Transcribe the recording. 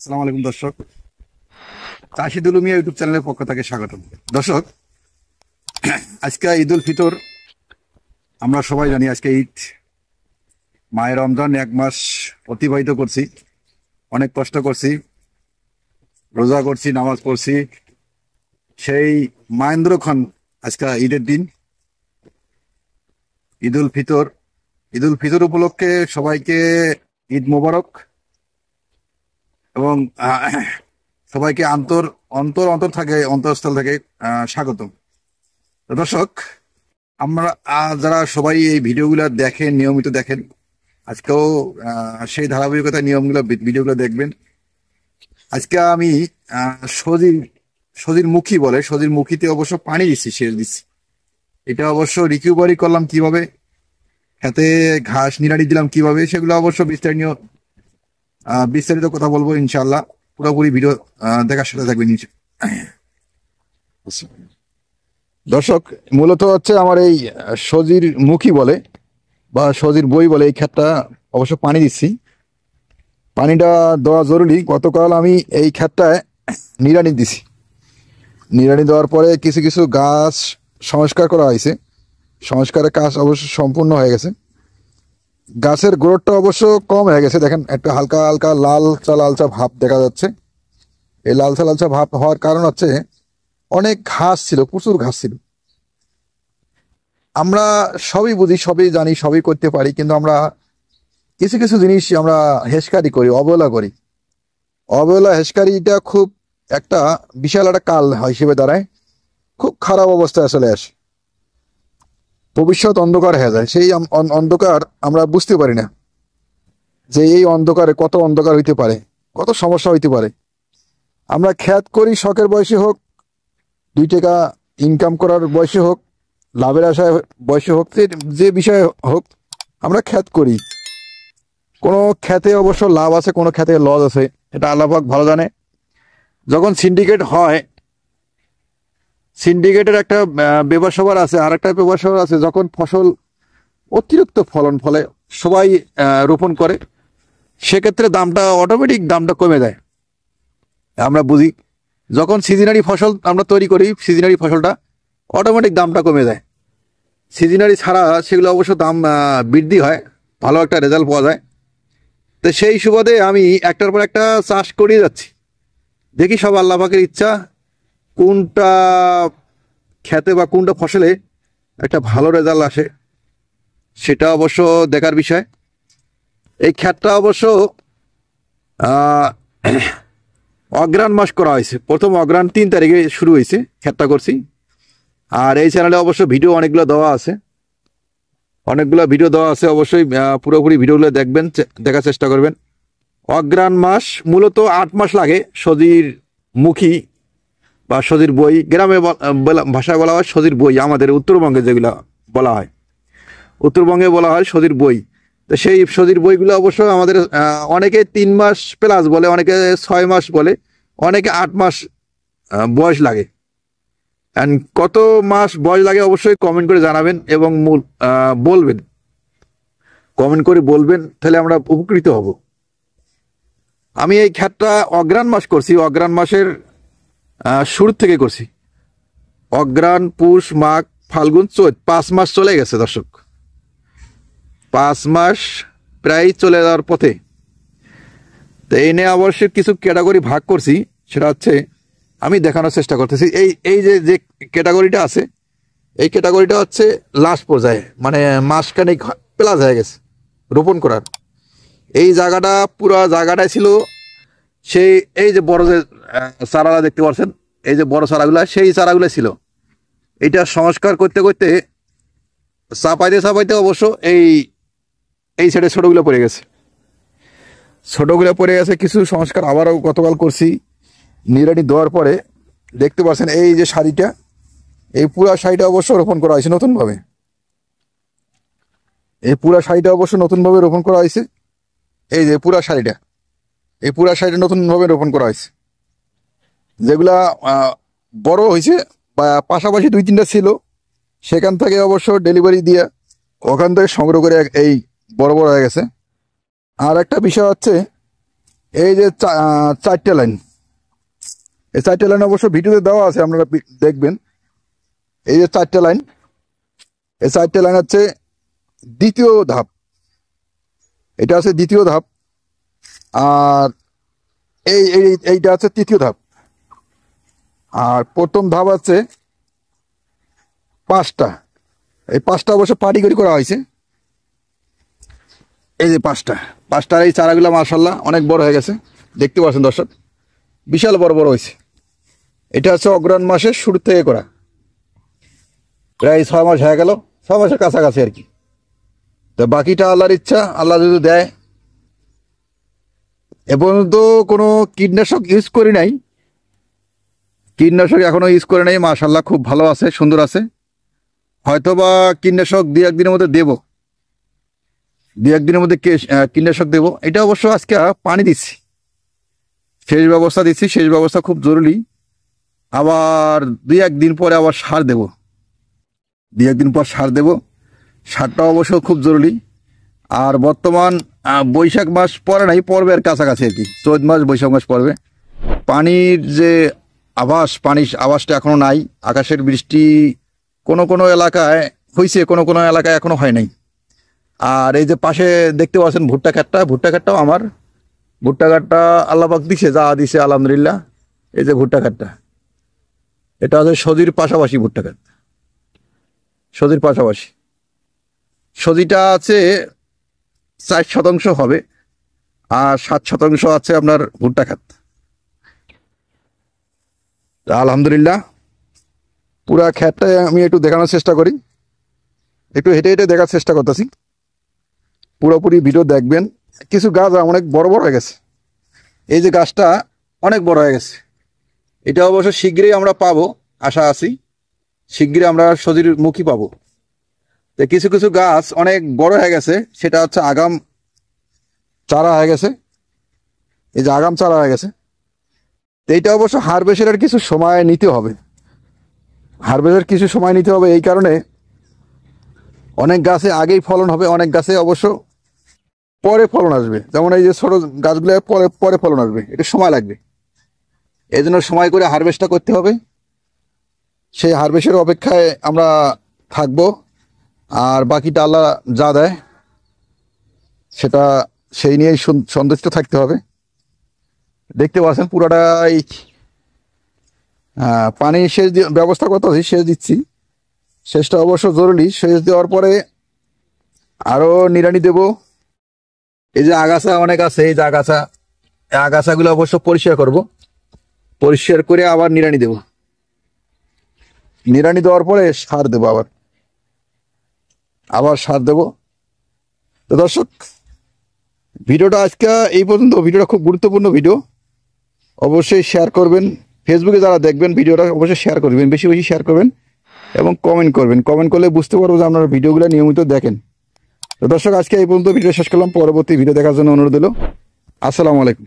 আসসালামু আলাইকুম দর্শক, চাষি দুলুমিয়া ইউটিউব চ্যানেলের পক্ষ থেকে স্বাগতম। দর্শক, আজকে ঈদ উল ফিতর। আমরা সবাই জানি আজকে ঈদ। মায়ের রমজান 1 মাস অতিবাহিত করছি, অনেক কষ্ট করছি, রোজা করছি, নামাজ পড়ছি। সেই মাহেন্দ্রক্ষণ আজকে ঈদের দিন, ঈদ উল ফিতর। ঈদ উল ফিতর উপলক্ষে সবাইকে ঈদ মোবারক এবং সবাইকে অন্তর অন্তর অন্তর থেকে অন্তরস্থল থেকে স্বাগতম। তো দর্শক, আমরা যারা সবাই এই ভিডিওগুলো দেখেন, নিয়মিত দেখেন, আজকেও সেই ধারাবাহিকতা নিয়মগুলো ভিডিওগুলো দেখবেন। আজকে আমি সজির মুখী বলে, সজির মুখীতে অবশ্য পানি দিচ্ছি, সেচ দিচ্ছি। এটা অবশ্য রিকভারি করলাম কিভাবে, খেতে ঘাস নিড়ানি দিলাম কিভাবে, সেগুলো অবশ্য বিস্তারিত কথা বলবো ইনশাল্লাহ। পুরোপুরি ভিডিও দেখার সাথে থাকবেন। দর্শক, মূলত হচ্ছে আমার এই সজির মুখী বলে বা সজির বই বলে, এই ক্ষেতটা অবশ্য পানি দিচ্ছি। পানিটা দেওয়া জরুরি। গতকাল আমি এই ক্ষেতটায় নিড়ানি দিছি। নিড়ানি দেওয়ার পরে কিছু কিছু গাছ সংস্কার করা হয়েছে। সংস্কারের কাজ অবশ্য সম্পূর্ণ হয়ে গেছে। গাছের গ্রোথটা অবশ্য কম হয়ে গেছে। দেখেন, একটা হালকা হালকা লালচা লালচা ভাব দেখা যাচ্ছে। এই লালচা লালচা ভাব হওয়ার কারণ হচ্ছে অনেক ঘাস ছিল, প্রচুর ঘাস ছিল। আমরা সবই বুঝি, সবই জানি, সবই করতে পারি, কিন্তু আমরা কিছু কিছু জিনিস আমরা হেসকারি করি, অবহেলা করি। অবহেলা হেসকারিটা খুব একটা বিশাল একটা কাল হিসেবে দাঁড়ায়। খুব খারাপ অবস্থায় চলে আসে, ভবিষ্যৎ অন্ধকার হয়ে যায়। সেই অন্ধকার আমরা বুঝতে পারি না যে এই অন্ধকারে কত অন্ধকার হইতে পারে, কত সমস্যা হইতে পারে। আমরা খ্যাত করি শখের বয়সে হোক, 2 টাকা ইনকাম করার বয়সে হোক, লাভের আশায় বয়সে হোক, যে বিষয়ে হোক, আমরা খ্যাত করি। কোনো খ্যাতে অবশ্য লাভ আছে, কোনো খ্যাতে লস আছে, এটা আল্লাহ পাক ভালো জানে। যখন সিন্ডিকেট হয়, সিন্ডিকেটের একটা পেপার সভার আছে, আর একটা পেপার সভার আছে। যখন ফসল অতিরিক্ত ফলন ফলে, সবাই রোপণ করে, সেক্ষেত্রে দামটা অটোমেটিক দামটা কমে যায়। আমরা বুঝি, যখন সিজনারি ফসল আমরা তৈরি করি, সিজনারি ফসলটা অটোমেটিক দামটা কমে যায়। সিজনারি ছাড়া সেগুলো অবশ্য দাম বৃদ্ধি হয়, ভালো একটা রেজাল্ট পাওয়া যায়। তো সেই সুবাদে আমি একটার পর একটা চাষ করিয়ে যাচ্ছি। দেখি সব আল্লাহ পাকের ইচ্ছা, কোনটা খেতে বা কোনটা ফসলে একটা ভালো রেজাল্ট আসে, সেটা অবশ্য দেখার বিষয়। এই ক্ষেতটা অবশ্য অগ্রহায়ণ মাস করা হয়েছে। প্রথম অগ্রহায়ণ 3 তারিখে শুরু হয়েছে, ক্ষেতটা করছি। আর এই চ্যানেলে অবশ্য ভিডিও অনেকগুলো দেওয়া আছে, অবশ্যই পুরোপুরি ভিডিওগুলো দেখবেন, দেখার চেষ্টা করবেন। অগ্রহায়ণ মাস মূলত 8 মাস লাগে সজির মুখী বা সজির বই, গ্রামে ভাষায় বলা হয় সজির বই। আমাদের উত্তরবঙ্গে যেগুলো বলা হয়, উত্তরবঙ্গে বলা হয় সজির বই। তো সেই সজির বইগুলো অবশ্য আমাদের অনেকে 3 মাস প্লাস বলে, অনেকে 6 মাস বলে, অনেকে 8 মাস বয়স লাগে। অ্যান্ড কত মাস বয়স লাগে অবশ্যই কমেন্ট করে জানাবেন এবং বলবেন, কমেন্ট করে বলবেন, তাহলে আমরা উপকৃত হব। আমি এই ক্ষেতটা অগ্রহায়ণ মাস করছি, অগ্রহায়ণ মাসের শুরু থেকে করছি। অগ্রহায়ণ, পুষ, মাঘ, ফাল্গুন, চৈত, 5 মাস চলে গেছে দর্শক। 5 মাস প্রায় চলে যাওয়ার পথে। তো এই নিয়ে অবশ্যই কিছু ক্যাটাগরি ভাগ করছি, সেটা হচ্ছে আমি দেখানোর চেষ্টা করতেছি। এই যে ক্যাটাগরিটা আছে, এই ক্যাটাগরিটা হচ্ছে লাস্ট পর্যায়ে, মানে মাসখানেক প্লাস হয়ে গেছে রোপণ করার। এই জায়গাটা, পুরো জায়গাটাই ছিল সেই, এই যে বড় যে চারাগুলা দেখতে পাচ্ছেন, এই যে বড় চারাগুলা, সেই চারাগুলো ছিল। এইটা সংস্কার করতে করতে চাপাইতে চাপাইতে অবশ্য এই সাইডে ছোটগুলো পড়ে গেছে, কিছু সংস্কার আবারও গতকাল করছি। নিড়ানি দেওয়ার পরে দেখতে পাচ্ছেন এই যে শাড়িটা, এই পুরা শাড়িটা অবশ্য রোপণ করা হয়েছে নতুনভাবে। এই পুরা শাড়িটা অবশ্য নতুনভাবে রোপণ করা হয়েছে। এই যে পুরা শাড়িটা, এই পুরা শাড়িটা নতুনভাবে রোপণ করা হয়েছে। যেগুলা বড় হয়েছে বা পাশাপাশি 2-3টা ছিল, সেখান থেকে অবশ্য ডেলিভারি দিয়ে ওখান থেকে সংগ্রহ করে এই বড় বড় হয়ে গেছে। আর একটা বিষয় হচ্ছে, এই যে 4টে লাইন, এই 4টে লাইন অবশ্য ভিডিওতে দেওয়া আছে, আপনারা দেখবেন। এই যে 4টে লাইন, এই 4টে লাইন হচ্ছে দ্বিতীয় ধাপ, এটা আছে দ্বিতীয় ধাপ, আর এইটা আছে তৃতীয় ধাপ। আর প্রথম ধাপ আছে 5টা, এই 5টা অবশ্য পাটি করে করা হয়েছে। এই যে 5টার এই চারাগুলো মাশাআল্লাহ অনেক বড় হয়ে গেছে, দেখতে পাচ্ছেন দর্শক, বিশাল বড় বড় হয়েছে। এটা হচ্ছে অগ্রহায়ণ মাসের শুরু থেকে করা, প্রায় 6 মাস হয়ে গেল, 6 মাসের কাছাকাছি আর কি। তো বাকিটা আল্লাহর ইচ্ছা, আল্লাহ যদি দেয়। এ পর্যন্ত কোনো কীটনাশক ইউজ করি নাই, কীটনাশক এখনো ইউজ করে নাই, মাশাআল্লাহ খুব ভালো আছে, সুন্দর আছে। হয়তোবা কীটনাশক 2-1 দিনের মধ্যে দেব, 2-1 দিনের মধ্যে কীটনাশক দেব। এটা অবশ্য আজকে পানি দিচ্ছি, সেচ ব্যবস্থা দিচ্ছি, সেচ ব্যবস্থা খুব জরুরি। আবার 2-1 দিন পরে আবার সার দেব, 2-1 দিন পর সার দেব, সারটা অবশ্য খুব জরুরি। আর বর্তমান বৈশাখ মাস পরে নাই, পর্বে আর কাছাকাছি আর কি, চৈত মাস বৈশাখ মাস পর্বে। পানির যে আভাসটা এখনো নাই। আকাশের বৃষ্টি কোনো কোনো এলাকায় হয়েছে, কোনো কোনো এলাকায় এখনো হয় নাই। আর এই যে পাশে দেখতে পাচ্ছেন ভুট্টা ক্ষেতটাও আমার, ভুট্টা ক্ষেতটা আল্লাহ পাক দিছে, যা দিছে আলহামদুলিল্লাহ। এই যে ভুট্টা ক্ষেতটা, এটা হচ্ছে সজির পাশাপাশি ভুট্টা ক্ষেত, সজির পাশাপাশি। সজিটা আছে 4% হবে, আর 7% আছে আপনার ভুট্টা ক্ষেত। আলহামদুলিল্লাহ পুরা ক্ষেতটা আমি একটু দেখানোর চেষ্টা করি, একটু হেঁটে হেঁটে দেখার চেষ্টা করতেছি। পুরোপুরি ভিডিও দেখবেন। কিছু গাছ অনেক বড় বড় হয়ে গেছে, এই যে গাছটা অনেক বড় হয়ে গেছে। এটা অবশ্য শীঘ্রই আমরা পাবো, আশা আছি শীঘ্রই আমরা সজির মুখী পাবো। তো কিছু কিছু গাছ অনেক বড় হয়ে গেছে, সেটা হচ্ছে আগাম চারা হয়ে গেছে, এই যে আগাম চারা হয়ে গেছে। তো এইটা অবশ্য হারভেস্টের কিছু সময় নিতে হবে, কিছু সময় নিতে হবে। এই কারণে অনেক গাছে আগেই ফলন হবে, অনেক গাছে অবশ্য পরে ফলন আসবে। যেমন এই যে ছোট গাছগুলো পরে পরে ফলন আসবে, এটা সময় লাগবে। এই জন্য সময় করে হারভেস্টটা করতে হবে, সেই হারভেস্টের অপেক্ষায় আমরা থাকবো। আর বাকিটা আল্লাহ যা দেয় সেটা সেই নিয়েই সন্তুষ্ট থাকতে হবে। দেখতে পাচ্ছেন পুরোটাই পানি সেচ ব্যবস্থা করতেছি, সেচ দিচ্ছি, সেচটা অবশ্য জরুরি। সেচ দেওয়ার পরে আরো নিড়ানি দেব। এই যে আগাছা অনেক আছে, এই যে আগাছাগুলো অবশ্য পরিষ্কার করব, পরিষ্কার করে আবার নিড়ানি দেব। নিড়ানি দেওয়ার পরে সার দেবো, আবার সার দেব। তো দর্শক ভিডিওটা আজকে এই পর্যন্ত। ভিডিওটা খুব গুরুত্বপূর্ণ ভিডিও, অবশ্যই শেয়ার করবেন। ফেসবুকে যারা দেখবেন ভিডিওটা অবশ্যই শেয়ার করবেন, বেশি বেশি শেয়ার করবেন এবং কমেন্ট করবেন। কমেন্ট করলে বুঝতে পারবো যে আপনারা ভিডিওগুলো নিয়মিত দেখেন। তো দর্শক আজকে এই পর্যন্ত ভিডিও শেষ করলাম, পরবর্তী ভিডিও দেখার জন্য অনুরোধ হলো। আসসালামু আলাইকুম।